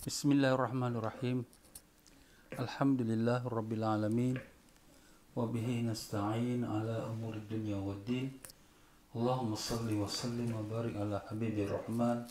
Bismillahirrahmanirrahim. Alhamdulillah Rabbil Alamin. Wabihi nasta'in ala umuri dunya waddin. Allahumma salli wa sallim wa barik ala habibir rahman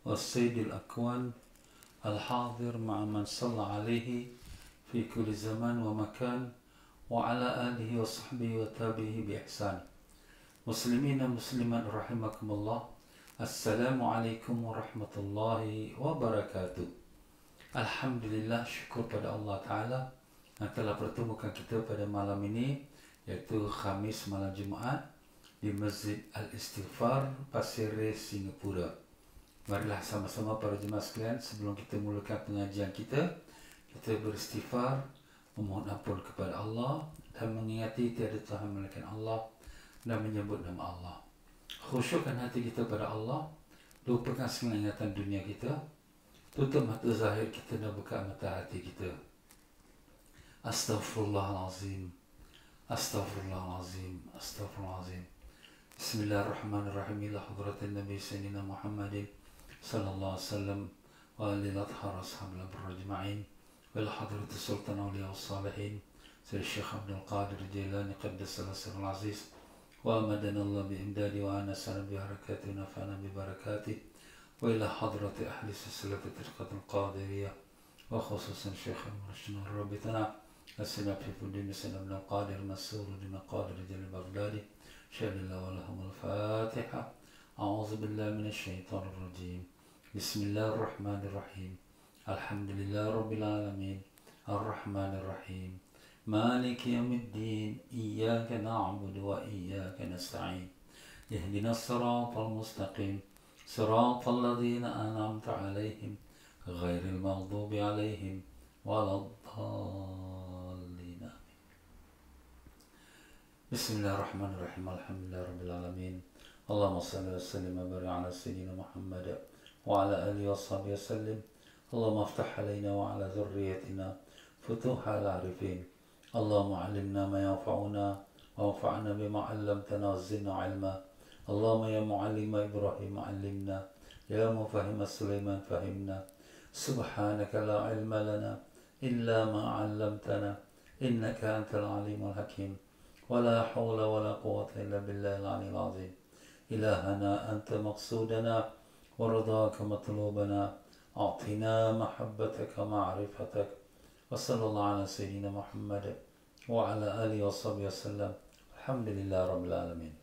wa sayyidil akwan al-hadir ma'a man salla alaihi fi kulli zaman wa makan wa ala alihi wa sahbihi wa tabihi bi ihsan. Muslimina muslimat rahimakumullah. Assalamualaikum warahmatullahi wabarakatuh. Alhamdulillah, syukur pada Allah Ta'ala yang telah pertemukan kita pada malam ini, yaitu Khamis malam Jumaat di Masjid Al-Istighfar, Pasir Ris, Singapura. Marilah sama-sama para jemaah sekalian, sebelum kita mulakan pengajian kita beristighfar, memohon ampun kepada Allah dan mengingati tiada Tuhan melainkan Allah dan menyebut nama Allah. Khusyukkan hati kita pada Allah, lupakan segala ingatan dunia kita, tutup mata zahir kita dan buka mata hati kita. Astaghfirullahalazim, astaghfirullahalazim, astaghfirullahalazim. Bismillahirrahmanirrahim. Ila hadratin Nabi Sayyidina Muhammadin sallallahu alaihi wasallam wa alil athhar ashabil berajma'in wa ila hadratis sultan awliya wassalihin Sayyid Syekh Abdul Qadir Jailani qaddasallahu sirrul aziz wa amadana Allah bi'imdadi wa anasana biharakati wa nafana bibarakati وإلى حضرة أهل سلسلة الطريقة القادرية وخصوصا شيخ المرشد ربنا السلام في الدين سيدنا ابن القادر مسور بن قادر جل بغدادي شهد الله ولهم الفاتحة. أعوذ بالله من الشيطان الرجيم. بسم الله الرحمن الرحيم. الحمد لله رب العالمين الرحمن الرحيم مالك يوم الدين إياك نعبد وإياك نستعين اهدنا الصراط المستقيم صراط الذين أنعمت عليهم غير المغضوب عليهم ولا الضالين. بسم الله الرحمن الرحيم. الحمد لله رب العالمين. اللهم صل وسلم وبارك على سيدنا محمد وعلى آله وصحبه وسلم. اللهم افتح علينا وعلى ذريتنا فتوح العارفين. اللهم علمنا ما ينفعنا وانفعنا بما علمتنا وزدنا علما. اللهم يا معلم إبراهيم علمنا، يا مفهم سليمان فهمنا. سبحانك لا علم لنا إلا ما علمتنا إنك أنت العليم الحكيم. ولا حول ولا قوة إلا بالله العلي العظيم. إلهنا أنت مقصودنا ورضاك مطلوبنا، أعطنا محبتك ومعرفتك. وصلى الله على سيدنا محمد وعلى آله وصحبه وسلم. الحمد لله رب العالمين.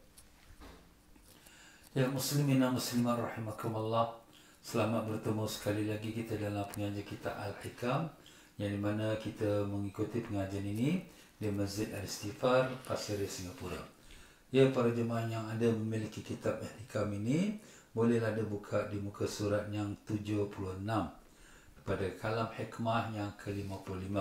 Ya muslimina muslimat rahimakumullah, selamat bertemu sekali lagi kita dalam pengajian kita Al-Hikam, yang dimana kita mengikuti pengajian ini di Masjid Al-Istighfar, Pasir Ris, Singapura. Ya, para jemaah yang ada memiliki kitab Al-Hikam ini, bolehlah ada buka di muka surat yang 76 pada kalam hikmah yang ke-55.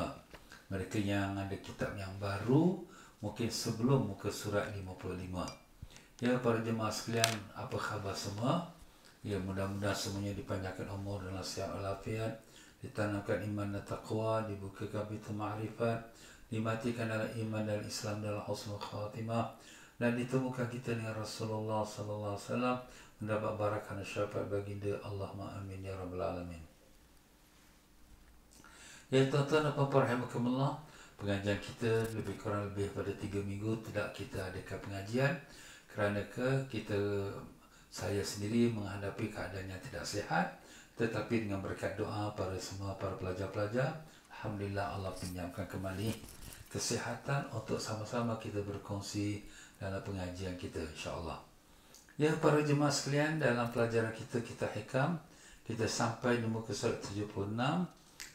Mereka yang ada kitab yang baru, mungkin sebelum muka surat 55. Ya, para jemaah sekalian, apa khabar semua? Ya, mudah-mudahan semuanya dipanjangkan umur dan sihat walafiat, ditanamkan iman dan taqwa, dibukakan pintu ma'rifat, dimatikan dalam iman dan Islam dalam husnul khatimah, dan ditemukan kita dengan Rasulullah sallallahu alaihi wasallam, mendapat barakah dan syafaat baginda. Allahumma amin ya rabbal alamin. Ya, tuan-tuan dan puan-puan rahimakumullah, pengajian kita lebih kurang pada 3 minggu tidak kita adakan pengajian kerana saya sendiri menghadapi keadaan yang tidak sihat, tetapi dengan berkat doa para pelajar-pelajar, alhamdulillah Allah pinjamkan kembali kesihatan untuk sama-sama kita berkongsi dalam pengajian kita, insya-Allah. Ya, para jemaah sekalian, dalam pelajaran kita Hikam, kita sampai di muka surat 76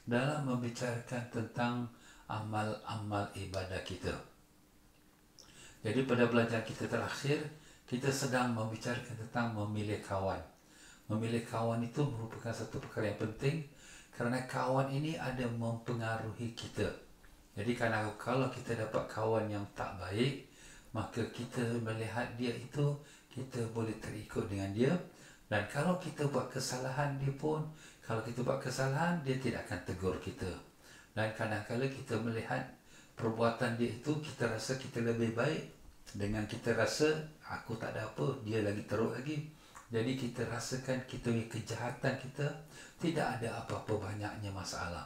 dalam membicarakan tentang amal-amal ibadah kita. Jadi pada pelajaran kita terakhir, kita sedang membicarakan tentang memilih kawan. Memilih kawan itu merupakan satu perkara yang penting kerana kawan ini ada mempengaruhi kita. Jadi kalau kita dapat kawan yang tak baik, maka kita melihat dia itu, kita boleh terikut dengan dia. Dan kalau kita buat kesalahan, dia tidak akan tegur kita. Dan kadang-kadang kita melihat perbuatan dia itu, kita rasa kita lebih baik, dengan kita rasa aku tak ada apa, dia lagi teruk lagi, Jadi kita rasakan kita punya kejahatan kita tidak ada apa-apa banyaknya masalah.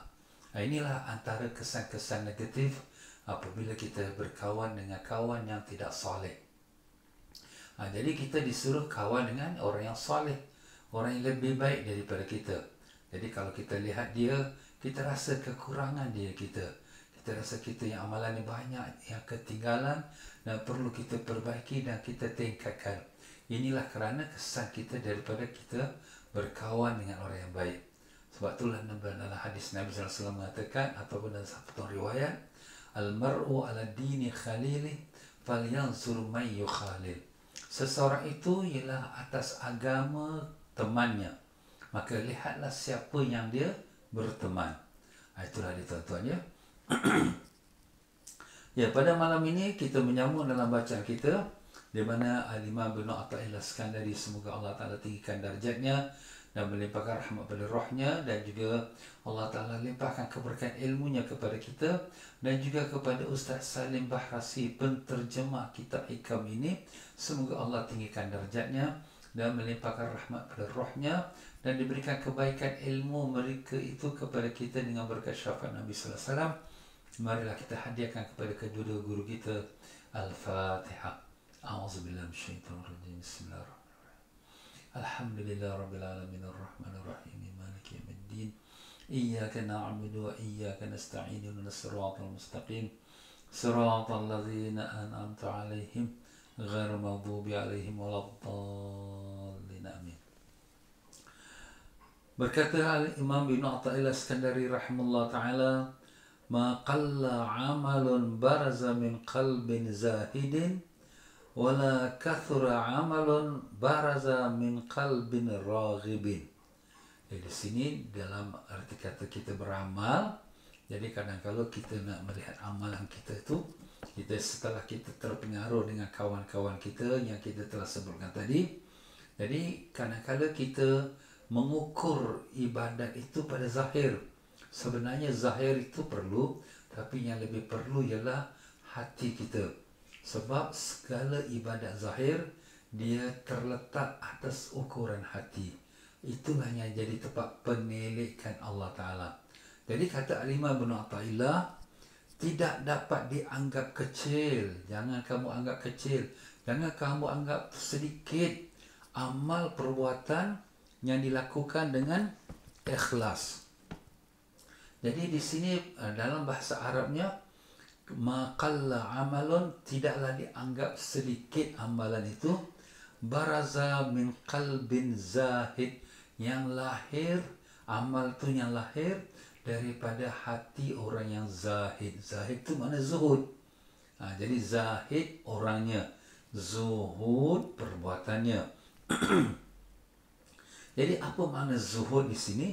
Inilah antara kesan-kesan negatif apabila kita berkawan dengan kawan yang tidak soleh. Jadi kita disuruh kawan dengan orang yang soleh, orang yang lebih baik daripada kita. Jadi kalau kita lihat dia, kita rasa kekurangan dia kita. Kita rasa kita yang amalannya banyak, yang ketinggalan dan perlu kita perbaiki dan kita tingkatkan. Inilah kerana kesan kita daripada kita berkawan dengan orang yang baik. Sebab itulah dalam hadis Nabi SAW mengatakan, ataupun dalam satu riwayat, Al-mar'u ala dini khalili falyanzur man yukhalil. Seseorang itu ialah atas agama temannya, maka lihatlah siapa yang dia berteman. Itulah dia tuan-tuan ya. Ya, pada malam ini kita menyambung dalam bacaan kita di mana Al-Imam Ibn Atha'illah Iskandari, semoga Allah Ta'ala tinggikan darjatnya dan melimpahkan rahmat pada rohnya, dan juga Allah Ta'ala limpahkan keberkahan ilmunya kepada kita dan juga kepada Ustaz Salim Bahrasi, penterjemah kitab Hikam ini. Semoga Allah tinggikan darjatnya dan melimpahkan rahmat pada rohnya dan diberikan kebaikan ilmu mereka itu kepada kita dengan berkat syafaat Nabi Sallallahu Alaihi Wasallam. Marilah kita hadiahkan kepada kedua-dua guru kita. Al-Fatihah. A'udzubillahi minasyaitonir rajim. Bismillahirrahmanirrahim. Alhamdulillah rabbil alamin arrahmanir rahim maliki yaumiddin. Iyyaka na'budu wa iyyaka nasta'in ihdinas siratal mustaqim. Siratal ladzina an'amta 'alaihim ghairil maghdubi 'alaihim waladdallin. Amin. Berkata Imam Ibn Atha'illah Iskandari rahimahullah ta'ala, ma qalla 'amalun baraza min qalbin zahidin wala kathura 'amalun baraza min qalbin raghibin. Jadi di sini dalam arti kata kita beramal, jadi kadang-kadang kita nak melihat amalan kita itu, kita setelah kita terpengaruh dengan kawan-kawan kita yang kita telah sebutkan tadi, jadi kadang-kadang kita mengukur ibadat itu pada zahir. Sebenarnya zahir itu perlu, tapi yang lebih perlu ialah hati kita. Sebab segala ibadat zahir dia terletak atas ukuran hati. Itulah yang jadi tempat penilaian Allah Ta'ala. Jadi kata Al-Imam Ibn Atha'illah, tidak dapat dianggap kecil. Jangan kamu anggap kecil. Jangan kamu anggap sedikit amal perbuatan yang dilakukan dengan ikhlas. Jadi di sini dalam bahasa Arabnya, maqalla amalun, tidaklah dianggap sedikit amalan itu, baraza min qalbin zahid, yang lahir, amal tu yang lahir daripada hati orang yang zahid. Zahid tu mana zuhud. Jadi zahid orangnya, zuhud perbuatannya. Jadi apa makna zuhud di sini?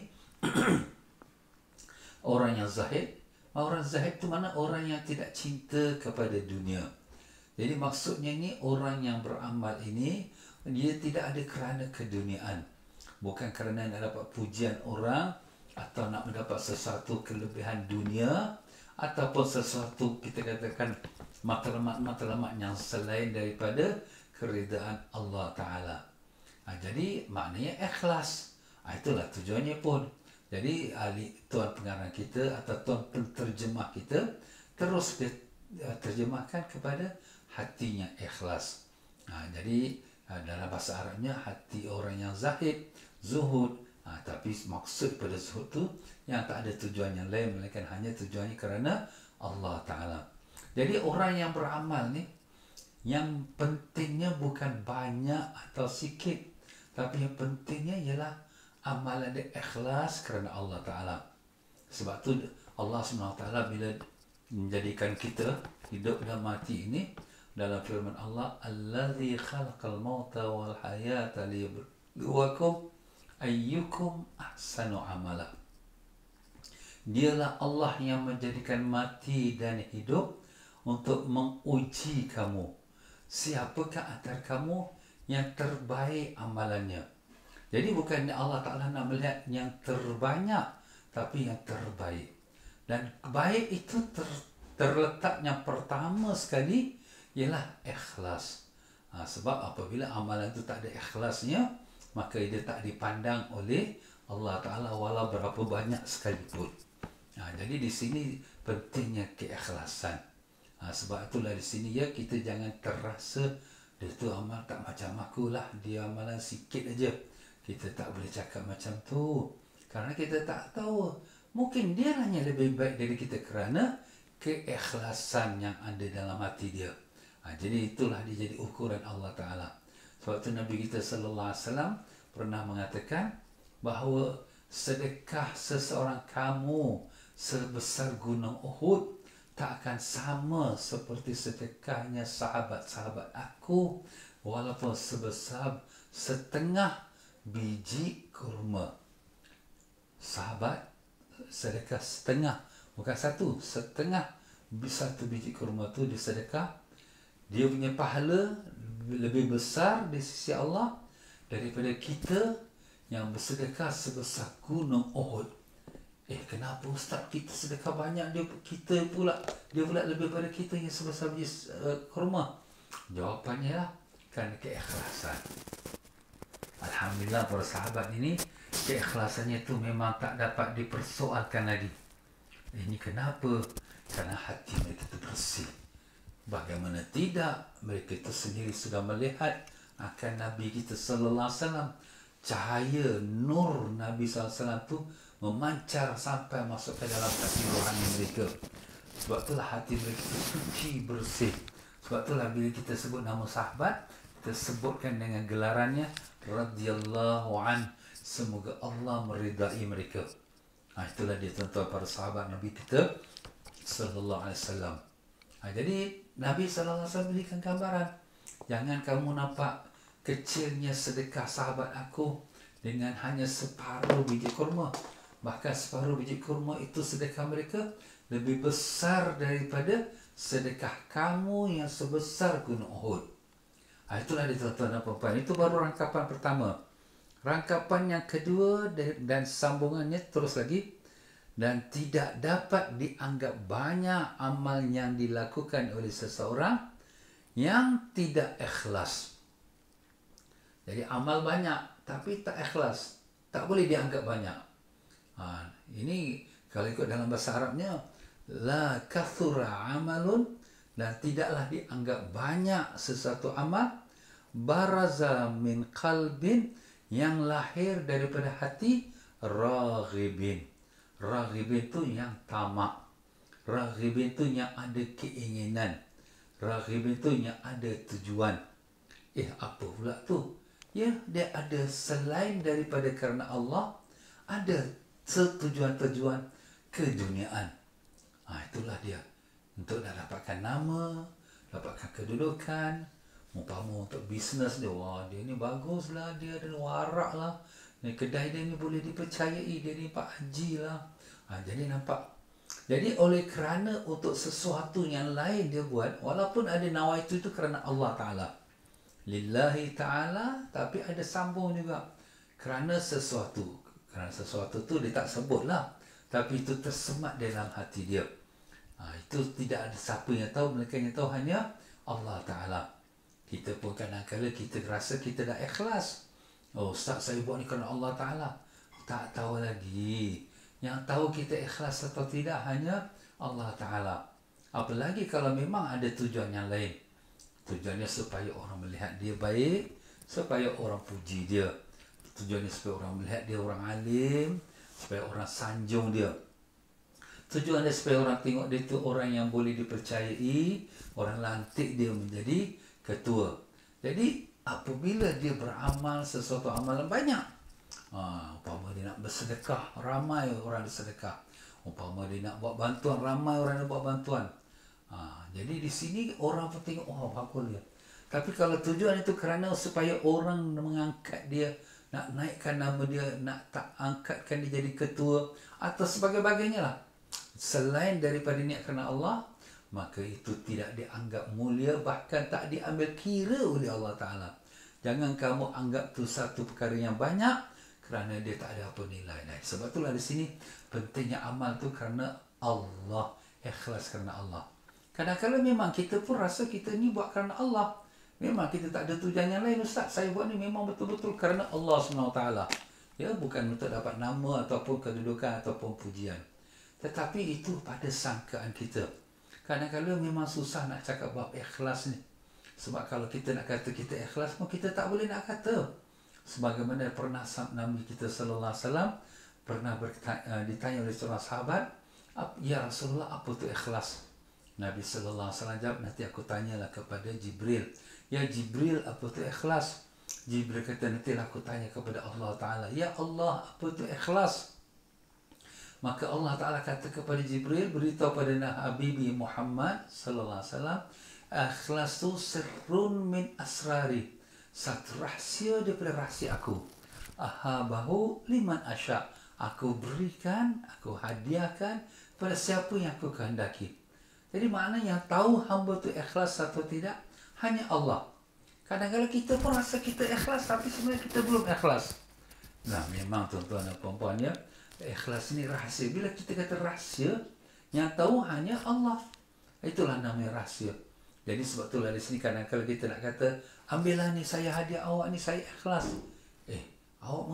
Orang yang zahid, orang zahid itu mana orang yang tidak cinta kepada dunia. Jadi maksudnya ini orang yang beramal ini dia tidak ada kerana keduniaan, bukan kerana nak dapat pujian orang atau nak mendapat sesuatu kelebihan dunia ataupun sesuatu kita katakan matlamat-matlamat yang selain daripada keridaan Allah Ta'ala. Jadi maknanya ikhlas. Itulah tujuannya pun. Jadi ahli tuan pengarang kita atau tuan penterjemah kita terus terjemahkan kepada hatinya ikhlas. Jadi dalam bahasa Arabnya hati orang yang zahid, zuhud. Tapi maksud pada zuhud tu yang tak ada tujuan yang lain melainkan hanya tujuannya kerana Allah Ta'ala. Jadi orang yang beramal ni, yang pentingnya bukan banyak atau sikit, tapi yang pentingnya ialah amalan dia ikhlas kerana Allah Ta'ala. Sebab tu Allah SWT bila menjadikan kita hidup dan mati ini, dalam firman Allah, Allazi khalaqal mauta wal hayata liyabluwakum ayyukum ahsanu amala. Dialah Allah yang menjadikan mati dan hidup untuk menguji kamu. Siapakah antara kamu yang terbaik amalannya? Jadi bukannya Allah Ta'ala nak melihat yang terbanyak, tapi yang terbaik. Dan baik itu terletak yang pertama sekali ialah ikhlas. Sebab apabila amalan itu tak ada ikhlasnya, maka dia tak dipandang oleh Allah Ta'ala walau berapa banyak sekalipun. Jadi di sini pentingnya keikhlasan. Sebab itulah di sini ya, kita jangan terasa dia tu amal tak macam aku lah, dia amalan sikit aja. Kita tak boleh cakap macam tu, kerana kita tak tahu, mungkin dia hanya lebih baik dari kita kerana keikhlasan yang ada dalam hati dia. Jadi itulah dia jadi ukuran Allah Ta'ala. Sebab tu Nabi kita sallallahu alaihi wasallam pernah mengatakan bahawa sedekah seseorang kamu sebesar gunung Uhud tak akan sama seperti sedekahnya sahabat-sahabat aku walaupun sebesar setengah biji kurma. Sahabat sedekah setengah, bukan satu, setengah satu biji kurma tu disedekah, dia punya pahala lebih besar di sisi Allah daripada kita yang bersedekah sebesar gunung Uhud. Kenapa Ustaz kita sedekah banyak, dia pula lebih pada kita yang sebesar biji kurma? Jawapannya lah, kerana keikhlasan. Alhamdulillah para sahabat ini keikhlasannya itu memang tak dapat dipersoalkan lagi. Ini kenapa? Kerana hati mereka itu bersih. Bagaimana tidak, mereka itu sendiri sudah melihat akan Nabi kita sallallahu alaihi wasallam. Cahaya nur Nabi sallallahu alaihi wasallam itu memancar sampai masuk ke dalam hati rohani mereka. Sebab itulah hati mereka itu suci, bersih. Sebab itulah bila kita sebut nama sahabat, kita sebutkan dengan gelarannya radhiyallahu an, semoga Allah meridai mereka. Itulah dia tuan-tuan para sahabat Nabi kita sallallahu alaihi wasallam. Jadi Nabi sallallahu alaihi wasallam berikan gambaran, jangan kamu nampak kecilnya sedekah sahabat aku dengan hanya separuh biji kurma. Bahkan separuh biji kurma itu sedekah mereka lebih besar daripada sedekah kamu yang sebesar gunung Uhud. Itulah dia tuan-tuan dan puan-puan. Itu baru rangkapan pertama. Rangkapan yang kedua dan sambungannya terus lagi. Dan tidak dapat dianggap banyak amal yang dilakukan oleh seseorang yang tidak ikhlas. Jadi amal banyak tapi tak ikhlas, tak boleh dianggap banyak. Ini kalau ikut dalam bahasa Arabnya, la kathura amalun, dan tidaklah dianggap banyak sesuatu amal, baraza min qalbin, yang lahir daripada hati, raghibin. Raghibin tu yang tamak, raghibin tu yang ada keinginan, raghibin tu yang ada tujuan. Apa pula tu? Ya, dia ada selain daripada kerana Allah, ada setujuan-tujuan keduniaan. Itulah dia. Untuk nak dapatkan nama, dapatkan kedudukan, umpama untuk bisnes dia, wah dia ni baguslah, dia ada warak lah, ni kedai dia ni boleh dipercayai, dia ni Pak Haji lah. Jadi nampak. Jadi oleh kerana untuk sesuatu yang lain dia buat, walaupun ada nawaitu itu kerana Allah Ta'ala, lillahi ta'ala, tapi ada sambung juga kerana sesuatu. Kerana sesuatu tu dia tak sebut lah, tapi itu tersemat dalam hati dia. Itu tidak ada siapa yang tahu, mereka yang tahu hanya Allah Ta'ala. Kita pun kadang-kadang kita rasa kita dah ikhlas. Ustaz, saya buat ni kerana Allah Ta'ala. Tak tahu lagi. Yang tahu kita ikhlas atau tidak hanya Allah Ta'ala. Apalagi kalau memang ada tujuan yang lain. Tujuannya supaya orang melihat dia baik, supaya orang puji dia. Tujuannya supaya orang melihat dia orang alim, supaya orang sanjung dia. Tujuannya supaya orang tengok dia tu orang yang boleh dipercayai, orang lantik dia menjadi ketua. Jadi apabila dia beramal sesuatu amalan banyak, umpama dia nak bersedekah, ramai orang bersedekah. Umpama dia nak buat bantuan, ramai orang nak buat bantuan. Jadi di sini orang pun tengok, bagus dia. Tapi kalau tujuan itu kerana supaya orang mengangkat dia, nak naikkan nama dia, nak tak angkatkan dia jadi ketua atau sebagainya lah, selain daripada niat kerana Allah, maka itu tidak dianggap mulia, bahkan tak diambil kira oleh Allah Ta'ala. Jangan kamu anggap tu satu perkara yang banyak kerana dia tak ada apa nilai. Sebab itulah di sini pentingnya amal tu kerana Allah, ikhlas kerana Allah. Kadang-kadang memang kita pun rasa kita ni buat kerana Allah, Memang kita tak ada tujuan yang lain, Ustaz. Saya buat ni memang betul-betul kerana Allah SWT. Ya, bukan untuk dapat nama ataupun kedudukan ataupun pujian. Tetapi itu pada sangkaan kita. Kadang-kadang memang susah nak cakap bab ikhlas ni. Sebab kalau kita nak kata kita ikhlas pun kita tak boleh nak kata. Sebagaimana pernah Nabi kita sallallahu alaihi wasallam pernah ditanya oleh seorang sahabat, "Ya Rasulullah, apa tu ikhlas?" Nabi sallallahu alaihi wasallam jawab, "Nanti aku tanyalah kepada Jibril." "Ya Jibril, apa tu ikhlas?" Jibril kata, "Nantilah aku tanya kepada Allah Ta'ala." "Ya Allah, apa tu ikhlas?" Maka Allah Ta'ala kata kepada Jibril, "Beritahu pada Nabi Muhammad sallallahu alaihi wasallam, ikhlas tu sirrun min asrari, satu rahsia daripada rahsia aku. Ahabahu liman asya, aku berikan, aku hadiahkan pada siapa yang aku kehendaki." Jadi maknanya tahu hamba tu ikhlas atau tidak hanya Allah. Kadang-kadang kita pun rasa kita ikhlas, tapi sebenarnya kita belum ikhlas. Nah, memang tuan-tuan dan puan-puan ya, ikhlas ni rahsia. Bila kita kata rahsia, yang tahu hanya Allah. Itulah namanya rahsia. Jadi sebab itulah di sini kadang-kadang kita nak kata, "Ambillah ni, saya hadiah awak ni, saya ikhlas." Awak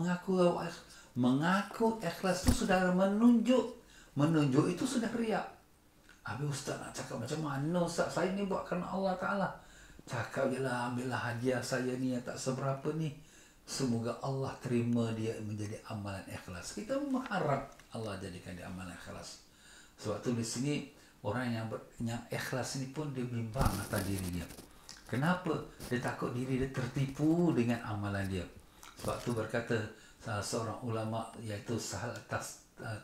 mengaku ikhlas tu sudah menunjuk. Menunjuk itu sudah riak. Habis Ustaz nak cakap macam mana Ustaz, saya ni buat kerana Allah Ta'ala. Cakap je lah, ambillah hadiah saya ni yang tak seberapa ni. Semoga Allah terima dia menjadi amalan ikhlas. Kita mengharap Allah jadikan dia amalan ikhlas. Sebab tu di sini orang yang ikhlas ni pun dia bimbang atas diri dia. Kenapa? Dia takut diri dia tertipu dengan amalan dia. Sebab tu berkata salah seorang ulama iaitu Sahal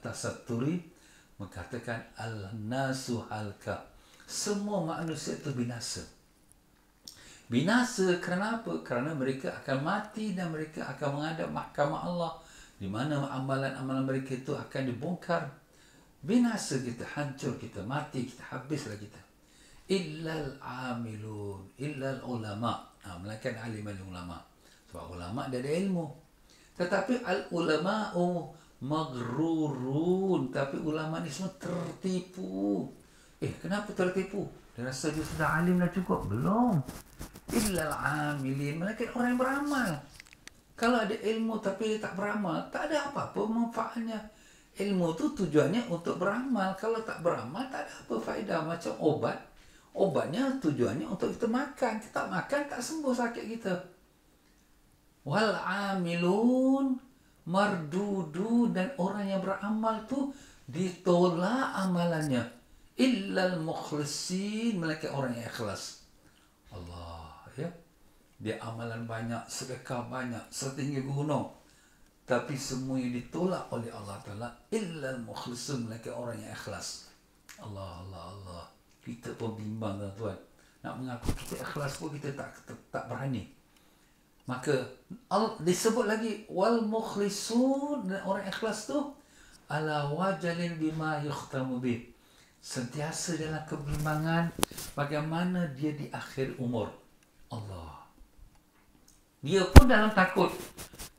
Tasatturi mengatakan, "Al-nasu halka." Semua manusia itu binasa. Binasa kerana apa? Kerana mereka akan mati dan mereka akan menghadap mahkamah Allah, di mana amalan-amalan mereka itu akan dibongkar. Binasa kita, hancur kita, mati kita, habislah kita. Illal amilun, illal ulama. Melainkan alim-alim ulama. Sebab ulama dia ada ilmu. Tetapi al-ulama'u maghrurun, tapi ulama ni semua tertipu. Kenapa tertipu? Dia rasa dia sudah alim dah cukup. Belum. Illal amilin, melainkan orang yang beramal. Kalau ada ilmu tapi dia tak beramal, tak ada apa-apa manfaatnya. Ilmu tu tujuannya untuk beramal. Kalau tak beramal, tak ada apa faedah. Macam obat. Obatnya tujuannya untuk kita makan. Kita tak makan, tak sembuh sakit kita. Wal amilun mardudu, dan orang yang beramal tu ditolak amalannya. Illal mukhlisin, melainkan orang yang ikhlas. Allah, ya. Dia amalan banyak, sedekah banyak, setinggi gunung, tapi semuanya ditolak oleh Allah Ta'ala. Illal mukhlisin, melainkan orang yang ikhlas. Allah, Allah, Allah. Kita pun bimbang tuan-tuan. Nak mengaku kita ikhlas pun kita tak berani. Maka disebut lagi wal mukhlisun, dan orang ikhlas tu ala wajalin bima yukhtamu bih, sentiasa dalam kebimbangan bagaimana dia di akhir umur. Allah, dia pun dalam takut.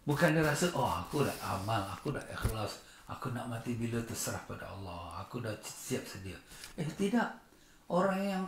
Bukan dia rasa, aku dah amal, aku dah ikhlas, aku nak mati bila terserah pada Allah, aku dah siap sedia. Tidak. Orang yang